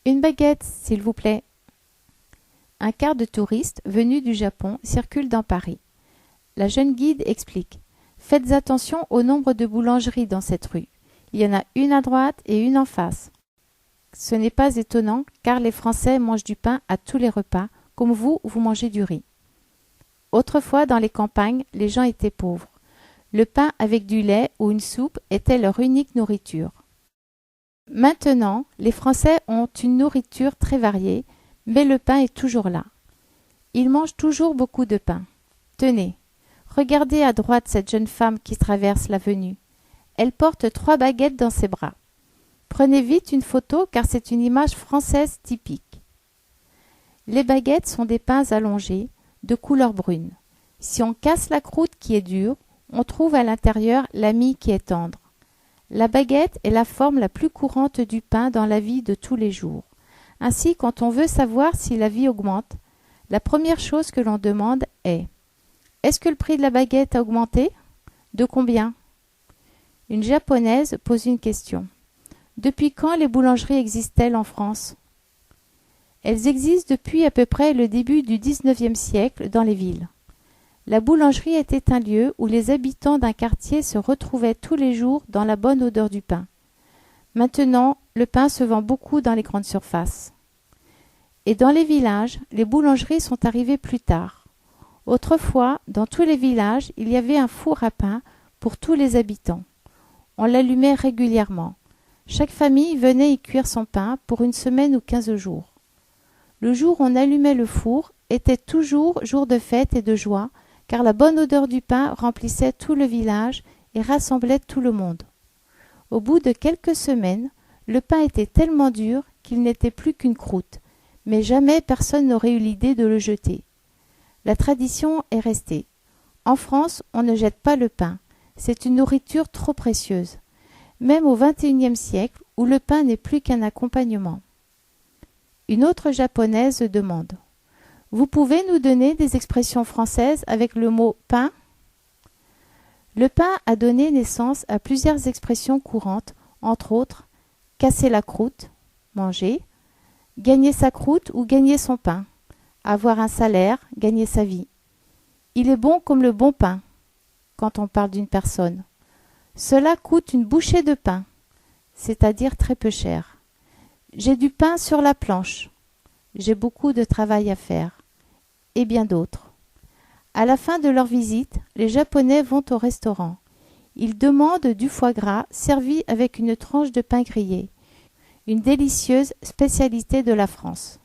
Une baguette, s'il vous plaît. Un quart de touristes venus du Japon circule dans Paris. La jeune guide explique. Faites attention au nombre de boulangeries dans cette rue. Il y en a une à droite et une en face. Ce n'est pas étonnant car les Français mangent du pain à tous les repas, comme vous mangez du riz. Autrefois, dans les campagnes, les gens étaient pauvres. Le pain avec du lait ou une soupe était leur unique nourriture. Maintenant, les Français ont une nourriture très variée, mais le pain est toujours là. Ils mangent toujours beaucoup de pain. Tenez, regardez à droite cette jeune femme qui traverse l'avenue. Elle porte 3 baguettes dans ses bras. Prenez vite une photo car c'est une image française typique. Les baguettes sont des pains allongés, de couleur brune. Si on casse la croûte qui est dure, on trouve à l'intérieur la mie qui est tendre. La baguette est la forme la plus courante du pain dans la vie de tous les jours. Ainsi, quand on veut savoir si la vie augmente, la première chose que l'on demande est « Est-ce que le prix de la baguette a augmenté ? De combien ?» Une japonaise pose une question. « Depuis quand les boulangeries existent-elles en France ?» Elles existent depuis à peu près le début du XIXe siècle dans les villes. La boulangerie était un lieu où les habitants d'un quartier se retrouvaient tous les jours dans la bonne odeur du pain. Maintenant, le pain se vend beaucoup dans les grandes surfaces. Et dans les villages, les boulangeries sont arrivées plus tard. Autrefois, dans tous les villages, il y avait un four à pain pour tous les habitants. On l'allumait régulièrement. Chaque famille venait y cuire son pain pour une semaine ou 15 jours. Le jour où on allumait le four était toujours jour de fête et de joie, car la bonne odeur du pain remplissait tout le village et rassemblait tout le monde. Au bout de quelques semaines, le pain était tellement dur qu'il n'était plus qu'une croûte, mais jamais personne n'aurait eu l'idée de le jeter. La tradition est restée. En France, on ne jette pas le pain, c'est une nourriture trop précieuse, même au XXIe siècle où le pain n'est plus qu'un accompagnement. Une autre japonaise demande. Vous pouvez nous donner des expressions françaises avec le mot « pain » ? Le pain a donné naissance à plusieurs expressions courantes, entre autres « casser la croûte »,« manger »,« gagner sa croûte » ou « gagner son pain »,« avoir un salaire »,« gagner sa vie ». Il est bon comme le bon pain, quand on parle d'une personne. Cela coûte une bouchée de pain, c'est-à-dire très peu cher. J'ai du pain sur la planche. J'ai beaucoup de travail à faire. Et bien d'autres. À la fin de leur visite, les Japonais vont au restaurant. Ils demandent du foie gras servi avec une tranche de pain grillé, une délicieuse spécialité de la France.